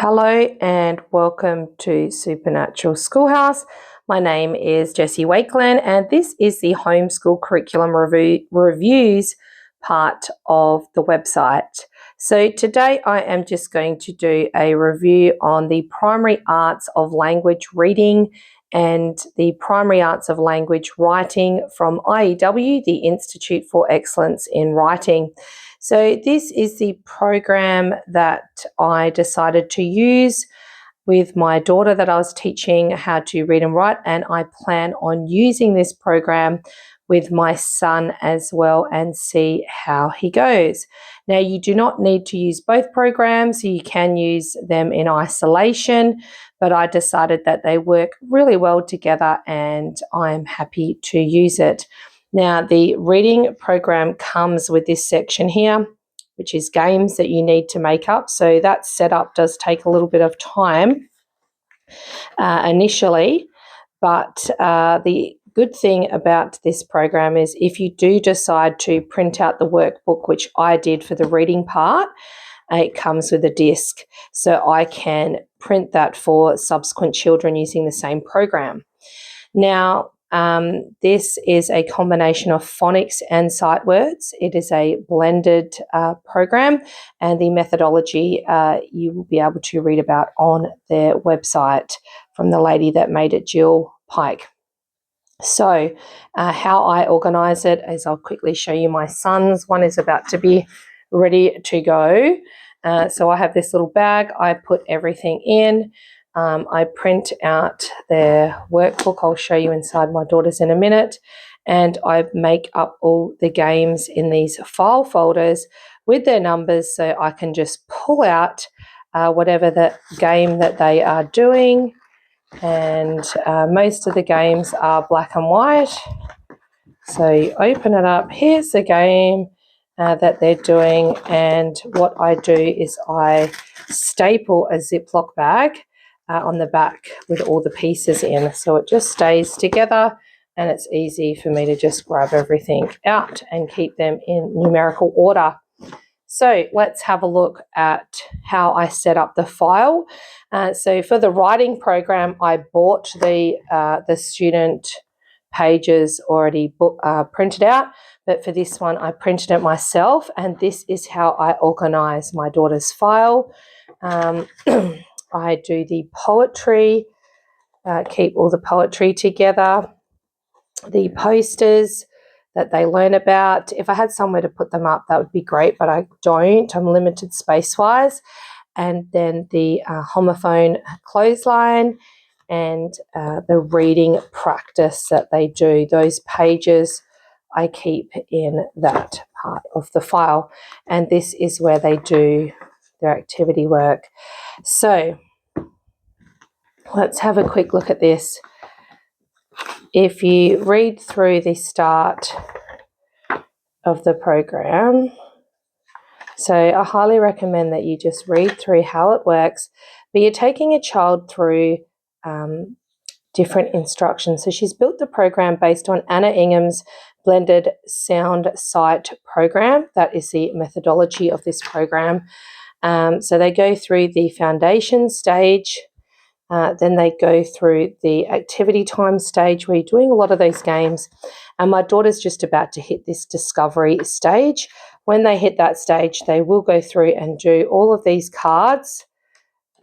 Hello and welcome to Supernatural Schoolhouse. My name is Jessie Wakeland and this is the homeschool curriculum reviews part of the website. So today I am just going to do a review on the primary arts of language reading and the primary arts of language writing from IEW, the Institute for Excellence in Writing. So this is the program that I decided to use with my daughter that I was teaching how to read and write, and I plan on using this program with my son as well and see how he goes. Now, you do not need to use both programs. You can use them in isolation, but I decided that they work really well together and I'm happy to use it. Now, the reading program comes with this section here, which is games that you need to make up. So that setup does take a little bit of time initially, but the good thing about this program is if you do decide to print out the workbook, which I did for the reading part, it comes with a disc. So I can print that for subsequent children using the same program. Now, this is a combination of phonics and sight words. It is a blended program, and the methodology you will be able to read about on their website from the lady that made it, Jill Pike. So how I organise it is I'll quickly show you my son's. One is about to be ready to go. So I have this little bag. I put everything in. I print out their workbook. I'll show you inside my daughter's in a minute. And I make up all the games in these file folders with their numbers so I can just pull out whatever the game that they are doing. And most of the games are black and white. So you open it up. Here's the game that they're doing. And what I do is I staple a Ziploc bag on the back with all the pieces in. So it just stays together and it's easy for me to just grab everything out and keep them in numerical order. So let's have a look at how I set up the file. So for the writing program, I bought the student pages already printed out, but for this one, I printed it myself, and this is how I organize my daughter's file. I do the poetry, keep all the poetry together, the posters that they learn about. If I had somewhere to put them up, that would be great, but I don't. I'm limited space-wise. And then the homophone clothesline and the reading practice that they do. Those pages I keep in that part of the file. And this is where they do their activity work. So let's have a quick look at this. If you read through the start of the program, so I highly recommend that you just read through how it works, but you're taking a child through different instructions. So she's built the program based on Anna Ingham's blended sound sight program. That is the methodology of this program. So they go through the foundation stage, then they go through the activity time stage where you're doing a lot of those games. And my daughter's just about to hit this discovery stage. When they hit that stage, they will go through and do all of these cards.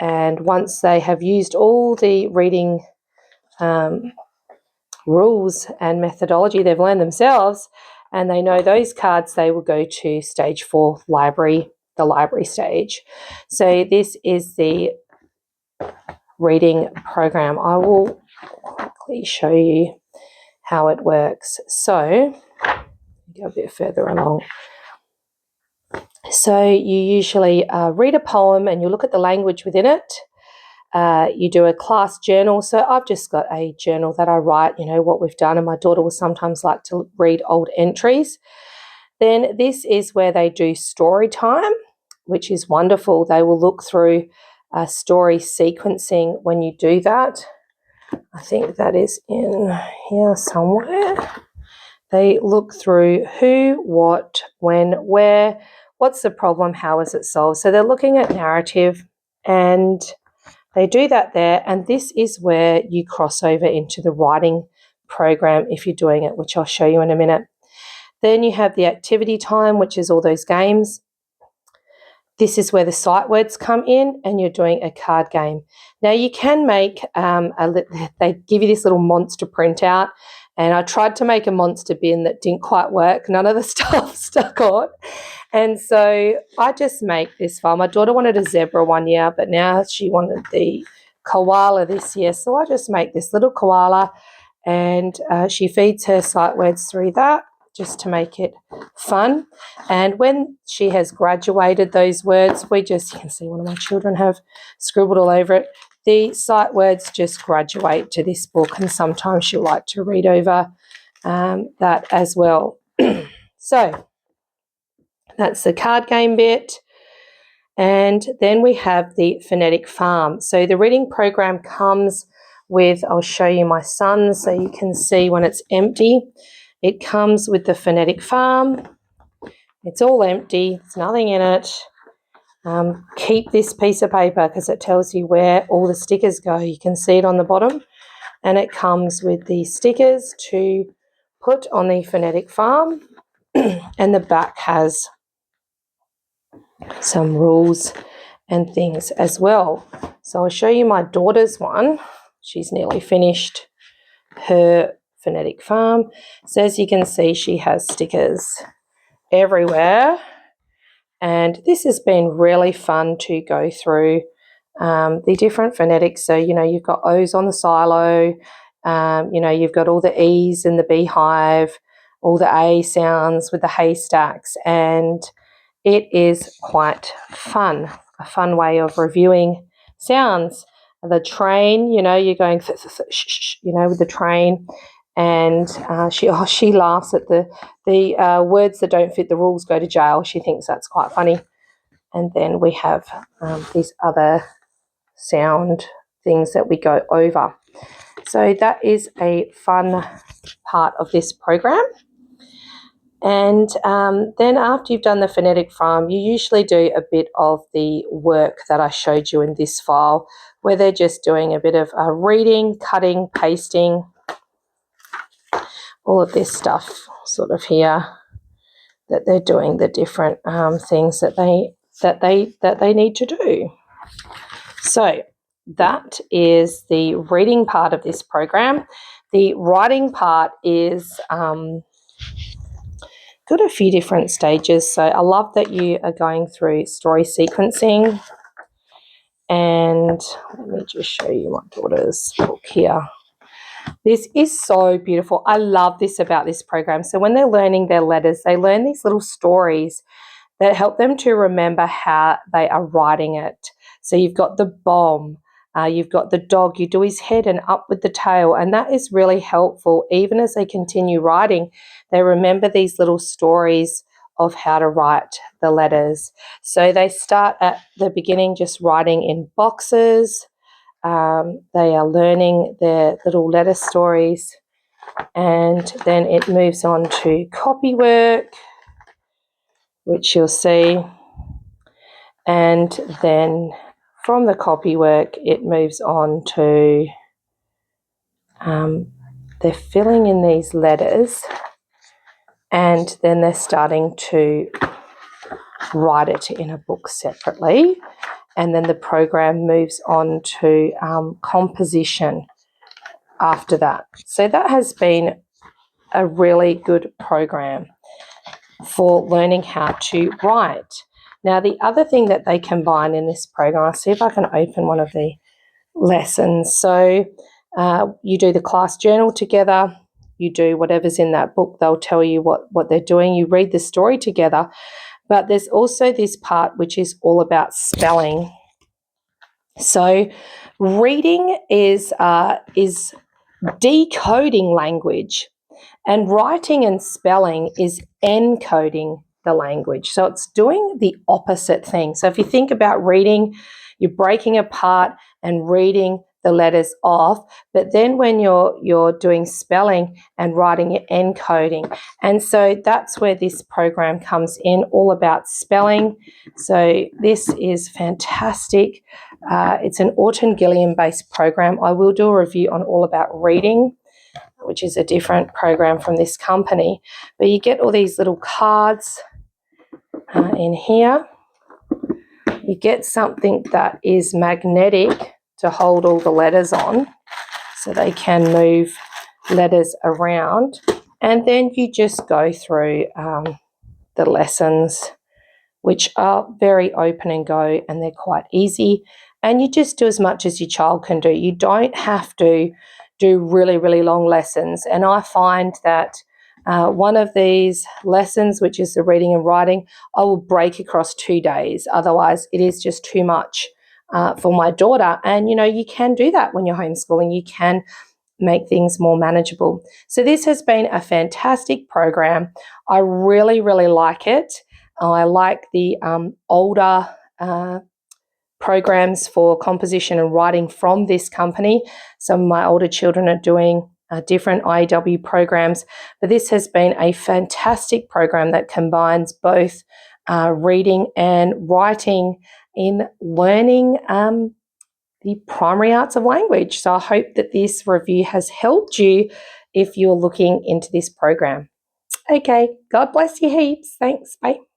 And once they have used all the reading rules and methodology they've learned themselves, and they know those cards, they will go to stage 4, library, the library stage. So this is the reading program. I will quickly show you how it works. So go a bit further along. So you usually read a poem and you look at the language within it. You do a class journal. So I've just got a journal that I write, what we've done, and my daughter will sometimes like to read old entries. Then this is where they do story time, which is wonderful. They will look through story sequencing when you do that. I think that is in here somewhere. They look through who, what, when, where, what's the problem, how is it solved. So they're looking at narrative, And they do that there, and this is where you cross over into the writing program if you're doing it, which I'll show you in a minute. Then you have the activity time, which is all those games. This is where the sight words come in, and you're doing a card game. Now you can make, they give you this little monster printout, and I tried to make a monster bin that didn't quite work. None of the stuff stuck on. And so I just make this file. My daughter wanted a zebra one year, but now she wanted the koala this year. So I just make this little koala, and she feeds her sight words through that just to make it fun. And when she has graduated those words, you can see one of my children have scribbled all over it. The sight words just graduate to this book, and sometimes she'll like to read over that as well. So that's the card game bit. And then we have the phonetic farm. So the reading program comes with, I'll show you my son so you can see when it's empty. It comes with the phonetic farm. It's all empty. There's nothing in it. Keep this piece of paper because it tells you where all the stickers go. You can see it on the bottom. And it comes with the stickers to put on the phonetic farm. And the back has some rules and things as well. So I'll show you my daughter's one. She's nearly finished her phonetic farm. So as you can see, she has stickers everywhere. And this has been really fun to go through the different phonetics. So, you've got O's on the silo, you've got all the E's in the beehive, all the A sounds with the haystacks, and it is quite fun, a fun way of reviewing sounds. The train, you're going with the train, and she laughs at the words that don't fit the rules go to jail. She thinks that's quite funny. And then we have these other sound things that we go over. So that is a fun part of this program. And then after you've done the phonetic farm, you usually do a bit of the work that I showed you in this file, where they're just doing a bit of reading, cutting, pasting, all of this stuff sort of here, that they're doing the different things that they need to do. So that is the reading part of this program. The writing part is got a few different stages. So I love that you are going through story sequencing. And let me just show you my daughter's book here. This is so beautiful. I love this about this program. So when they're learning their letters, they learn these little stories that help them to remember how they are writing it. So you've got the bomb, you've got the dog, you do his head and up with the tail, and that is really helpful. Even as they continue writing, they remember these little stories of how to write the letters. So they start at the beginning just writing in boxes. They are learning their little letter stories, and then it moves on to copy work, which you'll see, and then from the copy work it moves on to they're filling in these letters, and then they're starting to write it in a book separately, and then the program moves on to composition after that. So that has been a really good program for learning how to write. Now, the other thing that they combine in this program, I'll see if I can open one of the lessons. So you do the class journal together, you do whatever's in that book, they'll tell you what they're doing, you read the story together, but there's also this part which is all about spelling. So reading is decoding language, and writing and spelling is encoding the language. So it's doing the opposite thing. So if you think about reading, you're breaking apart and reading the letters off. But then when you're doing spelling and writing, you're encoding. And so that's where this program comes in, all about spelling. So this is fantastic. It's an Orton Gilliam-based program. I will do a review on all about reading, which is a different program from this company. But you get all these little cards in here. You get something that is magnetic to hold all the letters on so they can move letters around. And then you just go through the lessons, which are very open and go, and they're quite easy. And you just do as much as your child can do. You don't have to do really, really long lessons. And I find that one of these lessons, which is the reading and writing, I will break across 2 days. Otherwise, it is just too much for my daughter. And, you can do that when you're homeschooling. You can make things more manageable. So this has been a fantastic program. I really, really like it. I like the older programs for composition and writing from this company. Some of my older children are doing different IEW programs, but this has been a fantastic program that combines both reading and writing in learning the primary arts of language. So I hope that this review has helped you if you're looking into this program. Okay, God bless you heaps. Thanks. Bye.